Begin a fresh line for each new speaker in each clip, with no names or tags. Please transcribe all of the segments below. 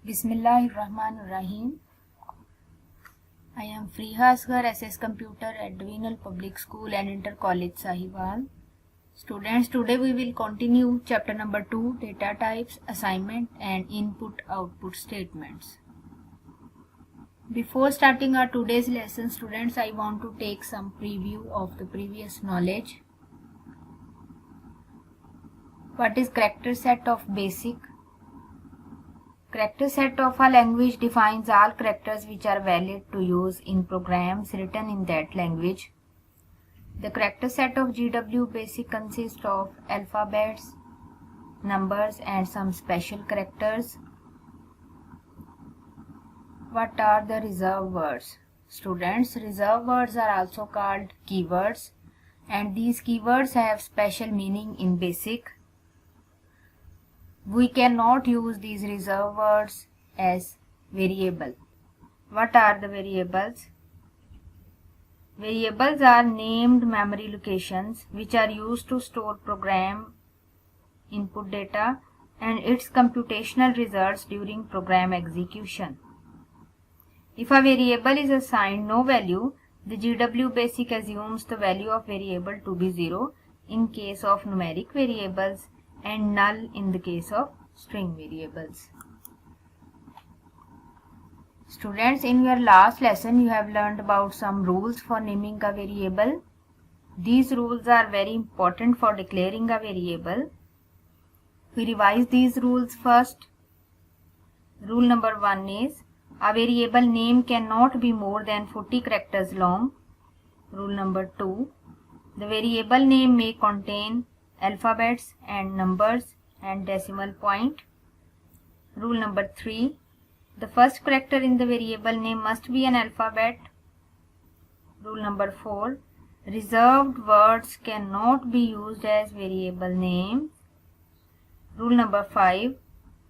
Bismillahirrahmanirrahim. I am Friha Asghar, SS Computer at Divinal Public School and Inter College Sahiwal. Students, today we will continue chapter number 2, data types, assignment and input-output statements. Before starting our today's lesson, students, I want to take some preview of the previous knowledge. What is character set of BASIC? Character set of a language defines all characters which are valid to use in programs written in that language. The character set of GW BASIC consists of alphabets, numbers and some special characters. What are the reserved words? Students, reserved words are also called keywords, and these keywords have special meaning in BASIC. We cannot use these reserved words as variable. What are the variables? Variables are named memory locations which are used to store program input data and its computational results during program execution. If a variable is assigned no value, the GW BASIC assumes the value of variable to be 0 in case of numeric variables and null in the case of string variables. Students, in your last lesson you have learned about some rules for naming a variable. These rules are very important for declaring a variable. We revise these rules first. Rule number 1 is a variable name cannot be more than 40 characters long. Rule number 2, the variable name may contain alphabets and numbers and decimal point. Rule number 3, the first character in the variable name must be an alphabet. Rule number 4, reserved words cannot be used as variable names. Rule number 5,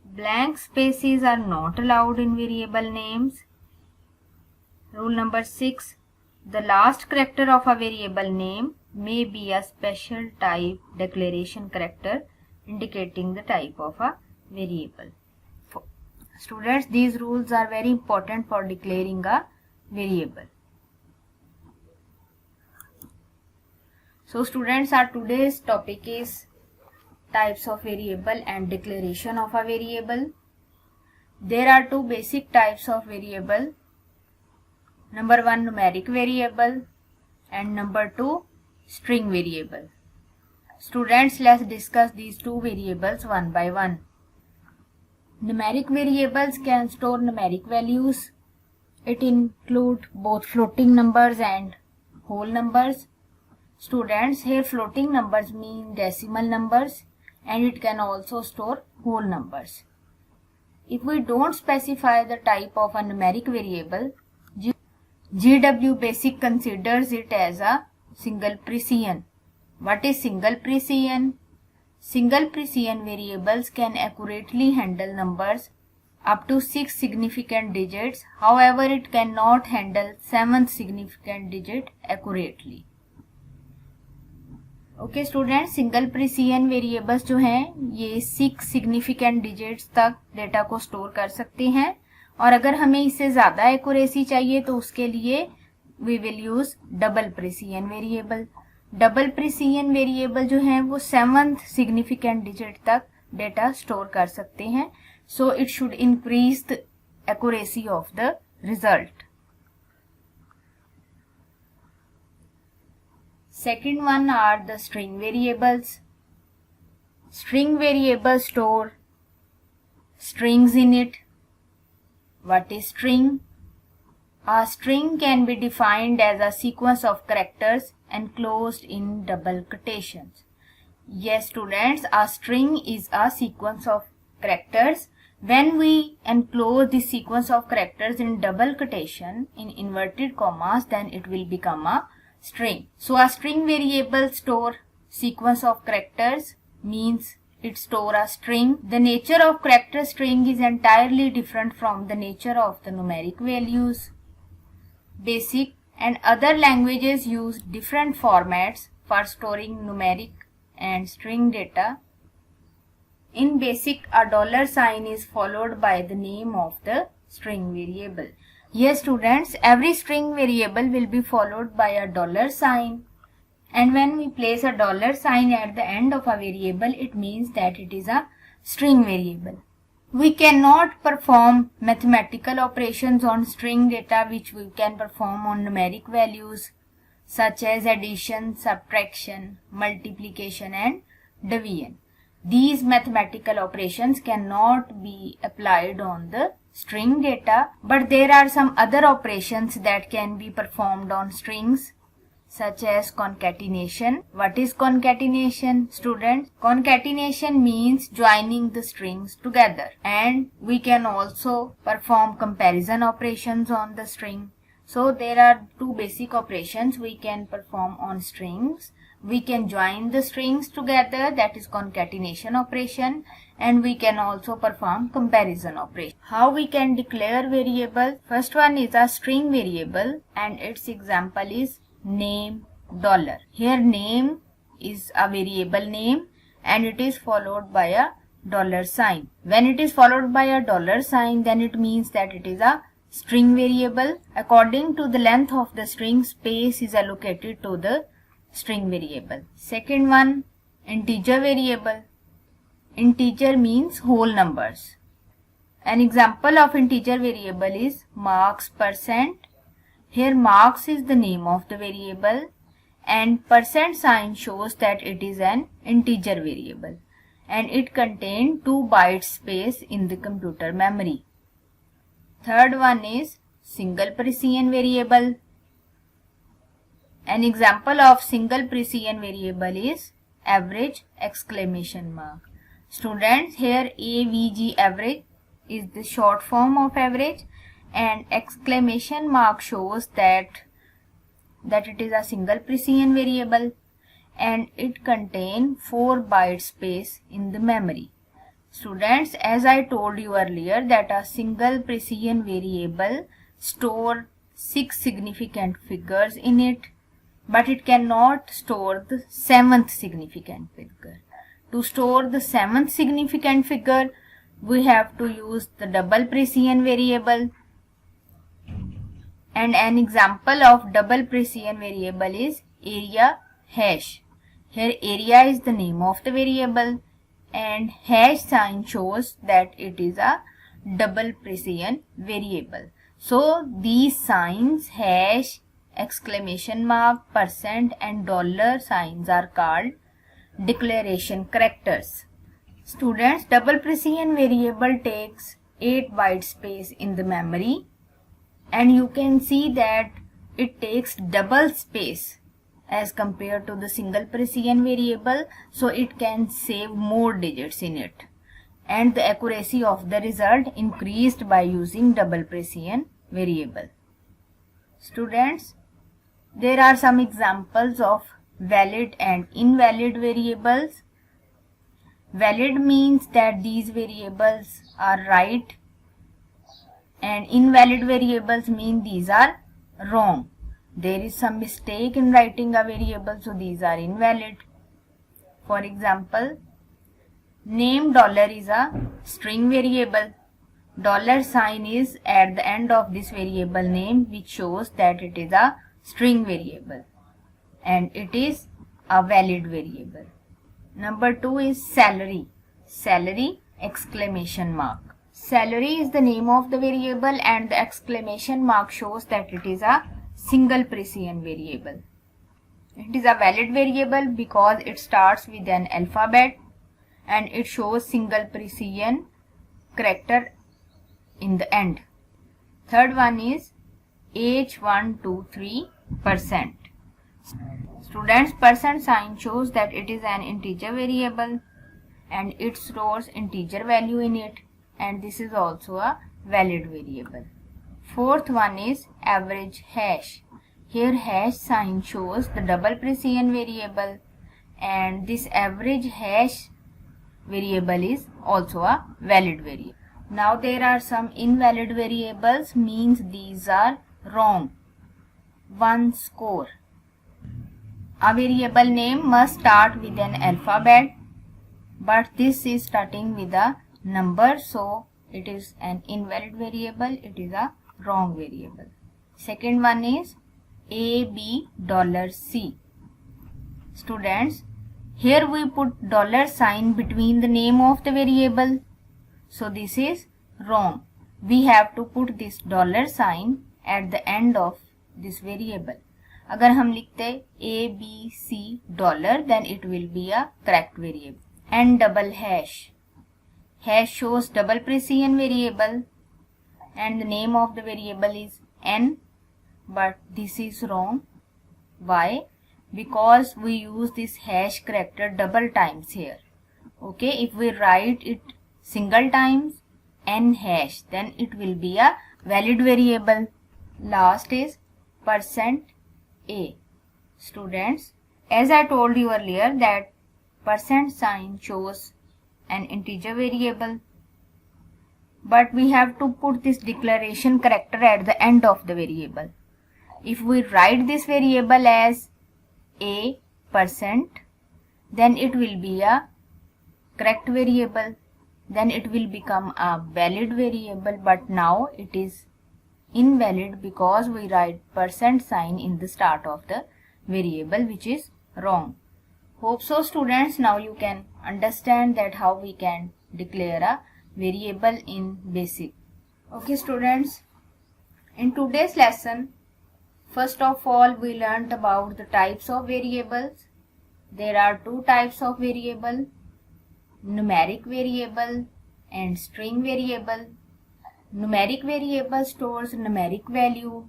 blank spaces are not allowed in variable names. Rule number 6, the last character of a variable name may be a special type declaration character indicating the type of a variable. Students, these rules are very important for declaring a variable. So students, our today's topic is types of variable and declaration of a variable. There are two basic types of variable. Number 1, numeric variable, and number 2, string variable. Students, let's discuss these two variables one by one. Numeric variables can store numeric values. It includes both floating numbers and whole numbers. Students, here floating numbers mean decimal numbers, and it can also store whole numbers. If we don't specify the type of a numeric variable, GW BASIC considers it as a single precision. What is single precision? Single precision variables can accurately handle numbers up to 6 significant digits. However, it cannot handle 7th significant digit accurately. Okay student, single precision variables जो हैं ये 6 significant digits तक data को store कर सकते हैं, और अगर हमें इससे ज़्यादा एक्यूरेसी चाहिए तो उसके लिए we will use double precision variable. Double precision variable जो हैं वो 7th सिग्निफिकेंट डिजिट तक डेटा स्टोर कर सकते हैं. So it should increase the accuracy of the result. Second one are the string variables. String variables store strings in it. What is string? A string can be defined as a sequence of characters enclosed in double quotations. Yes, students, a string is a sequence of characters. When we enclose this sequence of characters in double quotation in inverted commas, then it will become a string. So a string variable store sequence of characters means it store a string. The nature of character string is entirely different from the nature of the numeric values. BASIC and other languages use different formats for storing numeric and string data. In basic, a dollar sign is followed by the name of the string variable. Yes students, every string variable will be followed by a dollar sign. And when we place a dollar sign at the end of a variable, it means that it is a string variable. We cannot perform mathematical operations on string data which we can perform on numeric values such as addition, subtraction, multiplication and division. These mathematical operations cannot be applied on the string data, but there are some other operations that can be performed on strings such as concatenation. What is concatenation, students? Concatenation means joining the strings together, and we can also perform comparison operations on the string. So there are two basic operations we can perform on strings. We can join the strings together, that is concatenation operation, and we can also perform comparison operation. How we can declare variable? First one is a string variable and its example is name dollar. Here name is a variable name and it is followed by a dollar sign. When it is followed by a dollar sign, then it means that it is a string variable. According to the length of the string, space is allocated to the string variable. Second one, integer variable. Integer means whole numbers. An example of integer variable is marks%. Here marks is the name of the variable and percent sign shows that it is an integer variable and it contains 2 bytes space in the computer memory. Third one is single precision variable. An example of single precision variable is average ! Students, here AVG average is the short form of average and exclamation mark shows that it is a single precision variable and it contains 4 byte space in the memory. Students, as I told you earlier that a single precision variable store 6 significant figures in it, but it cannot store the 7th significant figure. To store the 7th significant figure, we have to use the double precision variable. And an example of double precision variable is area hash. Here area is the name of the variable and hash sign shows that it is a double precision variable. So these signs hash, exclamation mark, percent and dollar signs are called declaration characters. Students, double precision variable takes 8 byte space in the memory and you can see that it takes double space as compared to the single precision variable, so it can save more digits in it and the accuracy of the result increased by using double precision variable. Students, there are some examples of valid and invalid variables. Valid means that these variables are right and invalid variables mean these are wrong. There is some mistake in writing a variable, so these are invalid. For example, name dollar is a string variable. Dollar sign is at the end of this variable name, which shows that it is a string variable and it is a valid variable. Number 2 is salary. Salary, exclamation mark. Salary is the name of the variable and the exclamation mark shows that it is a single precision variable. It is a valid variable because it starts with an alphabet and it shows single precision character in the end. Third one is H123%. Students, percent sign shows that it is an integer variable and it stores integer value in it and this is also a valid variable. Fourth one is average hash. Here hash sign shows the double precision variable and this average hash variable is also a valid variable. Now there are some invalid variables, means these are wrong. 1 score. A variable name must start with an alphabet but this is starting with a number, so it is an invalid variable, it is a wrong variable. Second one is $C. Students, here we put $sign between the name of the variable, so this is wrong. We have to put this $sign at the end of this variable. अगर हम लिखते ABC $, then it will be a correct variable. And double hash. Hash shows double precision variable and the name of the variable is N, but this is wrong. Why? Because we use this hash character double times here. Okay, if we write it single times N hash, then it will be a valid variable. Last is %A. Students, as I told you earlier that %sign shows an integer variable, but we have to put this declaration character at the end of the variable. If we write this variable as A%, then it will be a correct variable, then it will become a valid variable, but now it is invalid because we write %sign in the start of the variable, which is wrong. Hope so, students. Now you can understand that how we can declare a variable in BASIC. Okay, students, in today's lesson, first of all, we learnt about the types of variables. There are two types of variable, numeric variable and string variable. Numeric variable stores numeric value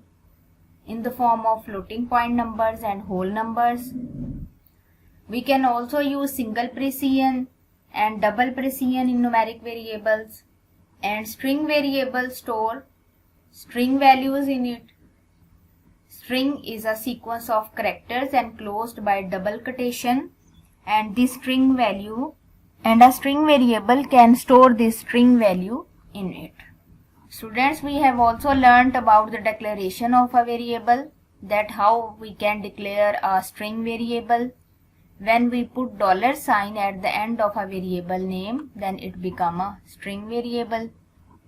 in the form of floating point numbers and whole numbers. We can also use single precision and double precision in numeric variables, and string variables store string values in it. String is a sequence of characters enclosed by double quotation, and this string value and a string variable can store this string value in it. Students, we have also learnt about the declaration of a variable, that how we can declare a string variable. When we put $sign at the end of a variable name, then it become a string variable.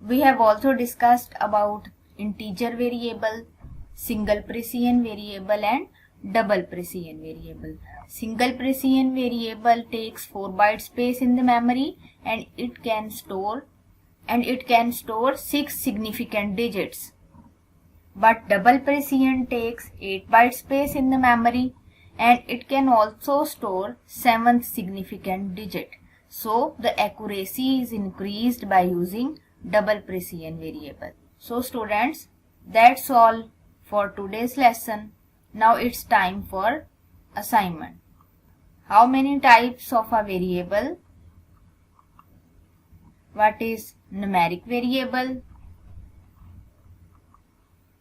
We have also discussed about integer variable, single precision variable and double precision variable. Single precision variable takes 4 byte space in the memory, and it can store 6 significant digits. But double precision takes 8 byte space in the memory, and it can also store 7th significant digit. So the accuracy is increased by using double precision variable. So students, that's all for today's lesson. Now it's time for assignment. How many types of a variable? What is numeric variable?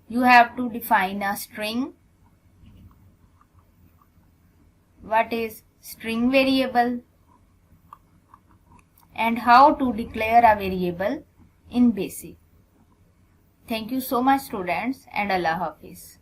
You have to define a string. What is string variable? And how to declare a variable in BASIC. Thank you so much, students, and Allah Hafiz.